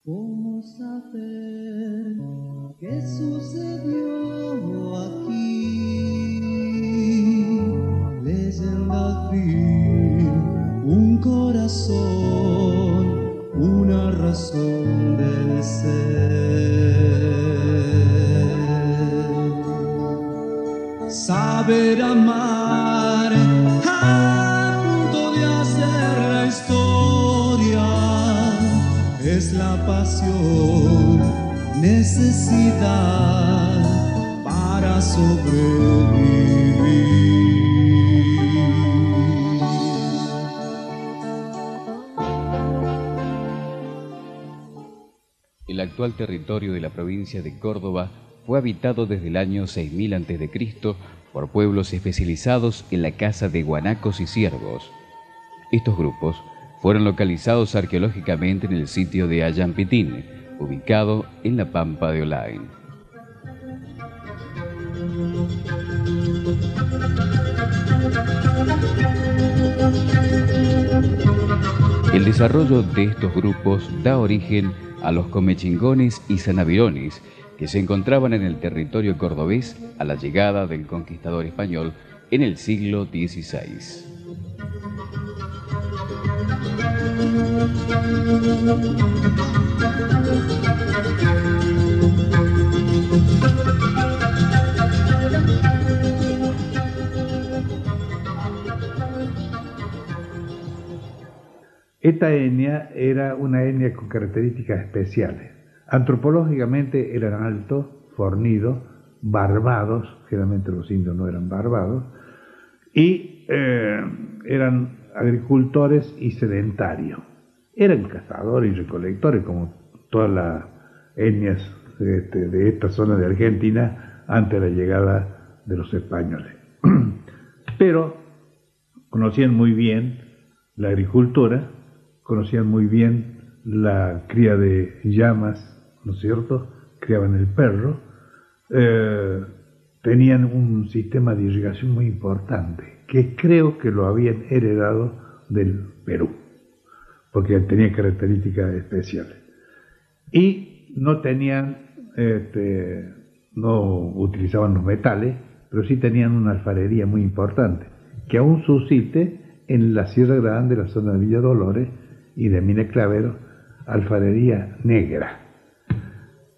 ¿Cómo saber qué sucedió aquí? Leyenda al fin, un corazón, una razón del ser. Saber amar a punto de hacer la historia es la pasión, necesidad para sobrevivir. El actual territorio de la provincia de Córdoba fue habitado desde el año 6000 a.C. por pueblos especializados en la caza de guanacos y ciervos. Estos grupos fueron localizados arqueológicamente en el sitio de Allampitín, ubicado en la Pampa de Olain. El desarrollo de estos grupos da origen a los comechingones y sanavirones, que se encontraban en el territorio cordobés a la llegada del conquistador español en el siglo XVI. Esta etnia era una etnia con características especiales. Antropológicamente eran altos, fornidos, barbados, generalmente los indios no eran barbados, y eran agricultores y sedentarios. Eran cazadores y recolectores, como todas las etnias de esta zona de Argentina antes de la llegada de los españoles. Pero conocían muy bien la agricultura, conocían muy bien la cría de llamas, ¿no es cierto? Criaban el perro, tenían un sistema de irrigación muy importante, que creo que lo habían heredado del Perú, porque tenía características especiales. Y no tenían, no utilizaban los metales, pero sí tenían una alfarería muy importante, que aún subsiste en la Sierra Grande, la zona de Villa Dolores y de Mina Clavero, alfarería negra,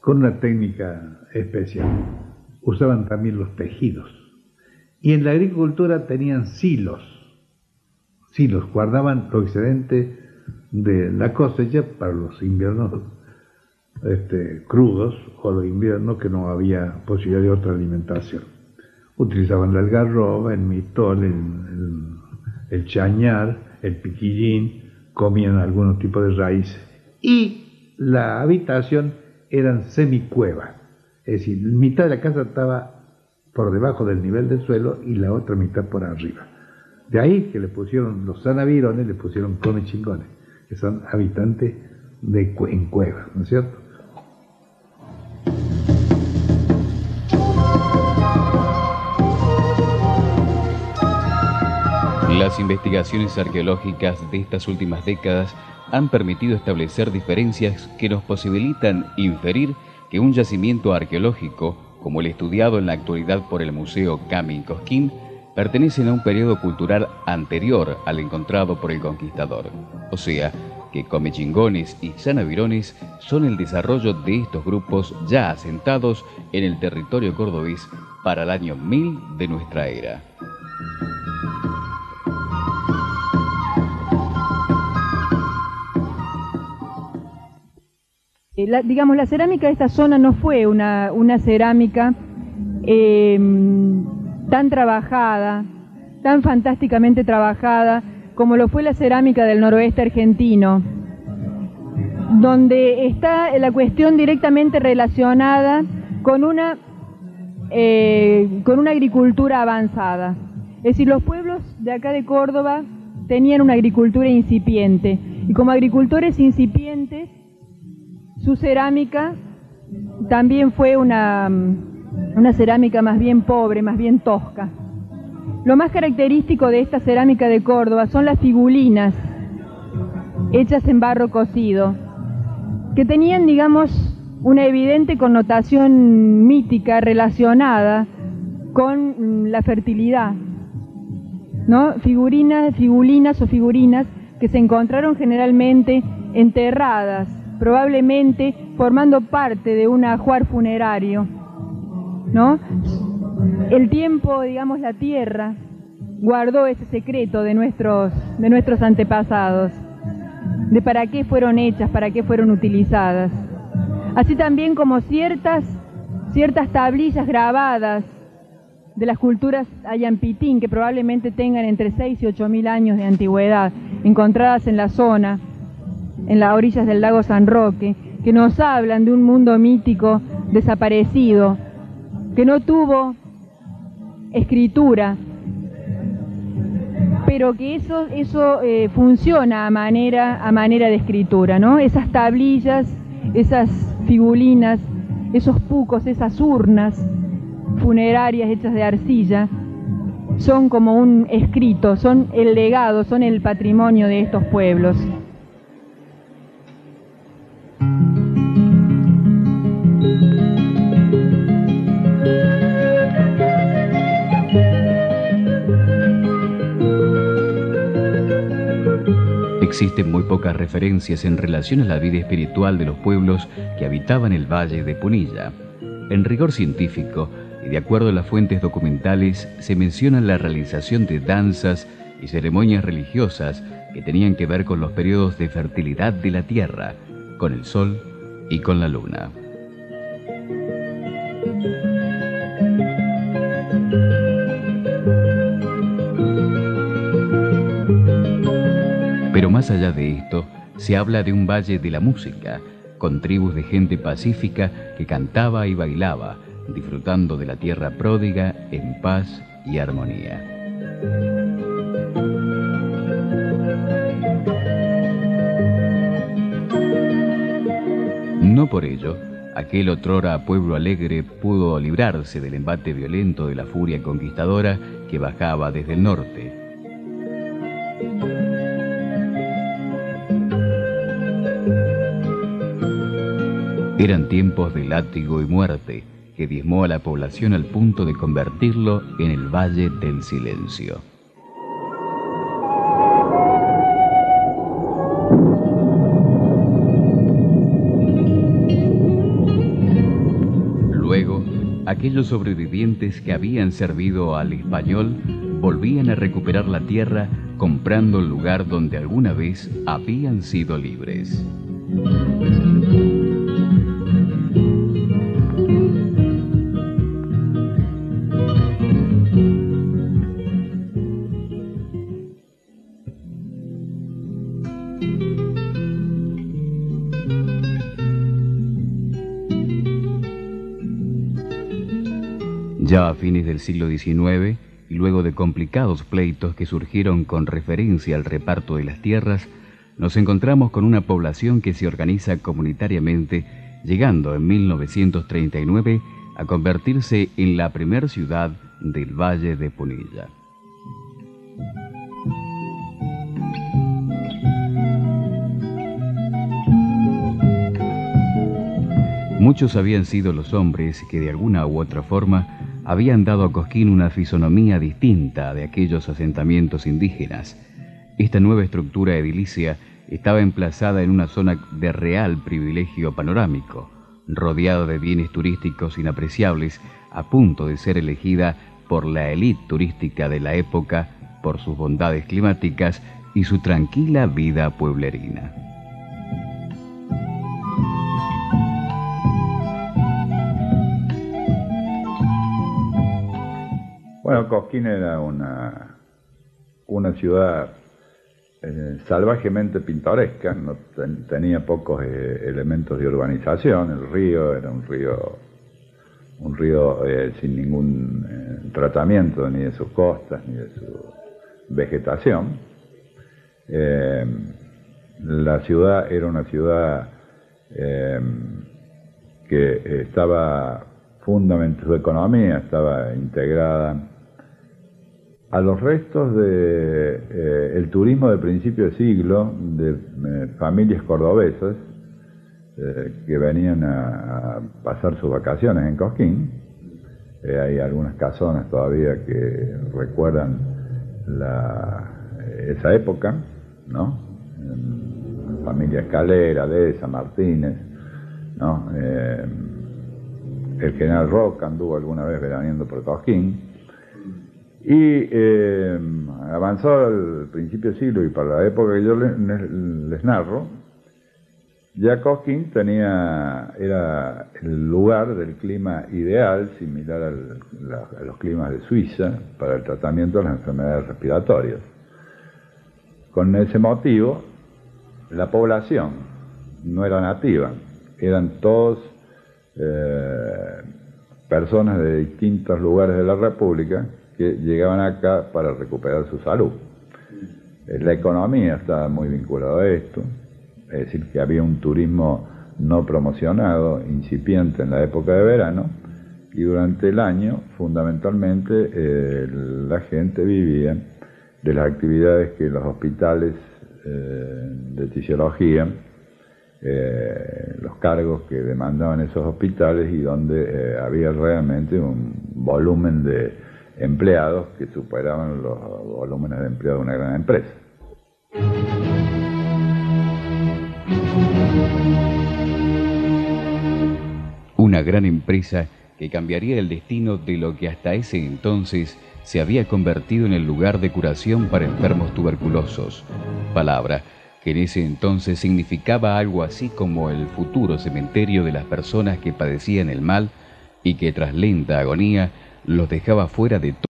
con una técnica especial. Usaban también los tejidos. Y en la agricultura tenían silos, guardaban los excedentes de la cosecha para los inviernos crudos o los inviernos que no había posibilidad de otra alimentación. Utilizaban la algarroba, el mitol, el chañar, el piquillín, comían algunos tipos de raíces. Y la habitación eran semicuevas, es decir, mitad de la casa estaba por debajo del nivel del suelo y la otra mitad por arriba. De ahí que le pusieron los sanavirones, le pusieron comechingones, que son habitantes en cuevas, ¿no es cierto? Las investigaciones arqueológicas de estas últimas décadas han permitido establecer diferencias que nos posibilitan inferir que un yacimiento arqueológico, como el estudiado en la actualidad por el Museo Cami Cosquín, pertenecen a un periodo cultural anterior al encontrado por el conquistador. O sea, que comechingones y sanavirones son el desarrollo de estos grupos ya asentados en el territorio cordobés para el año 1000 de nuestra era. La cerámica de esta zona no fue una cerámica tan trabajada, tan fantásticamente trabajada, como lo fue la cerámica del noroeste argentino, donde está la cuestión directamente relacionada con una agricultura avanzada. Es decir, los pueblos de acá de Córdoba tenían una agricultura incipiente, y como agricultores incipientes, su cerámica también fue una cerámica más bien pobre, más bien tosca. Lo más característico de esta cerámica de Córdoba son las figulinas hechas en barro cocido, que tenían, digamos, una evidente connotación mítica relacionada con la fertilidad, ¿no? Figulinas o figurinas que se encontraron generalmente enterradas, probablemente formando parte de un ajuar funerario, ¿no? El tiempo, digamos, la tierra guardó ese secreto de nuestros antepasados, de para qué fueron hechas, para qué fueron utilizadas. Así también como ciertas tablillas grabadas de las culturas Ayampitín, que probablemente tengan entre 6 y 8.000 años de antigüedad, encontradas en la zona, en las orillas del lago San Roque, que nos hablan de un mundo mítico desaparecido, que no tuvo escritura, pero que eso funciona a manera de escritura, ¿no? Esas tablillas, esas figulinas, esos pucos, esas urnas funerarias hechas de arcilla, son como un escrito, son el legado, son el patrimonio de estos pueblos. Existen muy pocas referencias en relación a la vida espiritual de los pueblos que habitaban el valle de Punilla. En rigor científico, y de acuerdo a las fuentes documentales, se menciona la realización de danzas y ceremonias religiosas que tenían que ver con los periodos de fertilidad de la tierra, con el sol y con la luna. Pero más allá de esto, se habla de un valle de la música, con tribus de gente pacífica que cantaba y bailaba, disfrutando de la tierra pródiga en paz y armonía. No por ello, aquel otrora pueblo alegre pudo librarse del embate violento de la furia conquistadora que bajaba desde el norte. Eran tiempos de látigo y muerte, que diezmó a la población al punto de convertirlo en el Valle del Silencio. Luego, aquellos sobrevivientes que habían servido al español volvían a recuperar la tierra comprando el lugar donde alguna vez habían sido libres. Ya a fines del siglo XIX, y luego de complicados pleitos que surgieron con referencia al reparto de las tierras, nos encontramos con una población que se organiza comunitariamente, llegando en 1939 a convertirse en la primer ciudad del Valle de Punilla. Muchos habían sido los hombres que de alguna u otra forma habían dado a Cosquín una fisonomía distinta de aquellos asentamientos indígenas. Esta nueva estructura edilicia estaba emplazada en una zona de real privilegio panorámico, rodeada de bienes turísticos inapreciables, a punto de ser elegida por la élite turística de la época por sus bondades climáticas y su tranquila vida pueblerina. Bueno, Cosquín era una ciudad salvajemente pintoresca, no tenía pocos elementos de urbanización. El río era un río sin ningún tratamiento ni de sus costas ni de su vegetación. La ciudad era una ciudad que estaba fundamental, su economía estaba integrada a los restos de el turismo de principio de siglo de familias cordobesas que venían a pasar sus vacaciones en Cosquín. Hay algunas casonas todavía que recuerdan esa época, ¿no? Familia Escalera, Deza, Martínez, ¿no? El general Roca anduvo alguna vez veraneando por Cosquín. Y avanzado al principio del siglo y para la época que yo les narro, ya Cosquín era el lugar del clima ideal, similar a los climas de Suiza, para el tratamiento de las enfermedades respiratorias. Con ese motivo, la población no era nativa, eran todos personas de distintos lugares de la República que llegaban acá para recuperar su salud. La economía estaba muy vinculada a esto, es decir, que había un turismo no promocionado, incipiente en la época de verano, y durante el año, fundamentalmente, la gente vivía de las actividades que los hospitales de fisiología, los cargos que demandaban esos hospitales y donde había realmente un volumen de empleados que superaban los volúmenes de empleados de una gran empresa. Una gran empresa que cambiaría el destino de lo que hasta ese entonces se había convertido en el lugar de curación para enfermos tuberculosos, palabra que en ese entonces significaba algo así como el futuro cementerio de las personas que padecían el mal y que tras lenta agonía los dejaba fuera de todo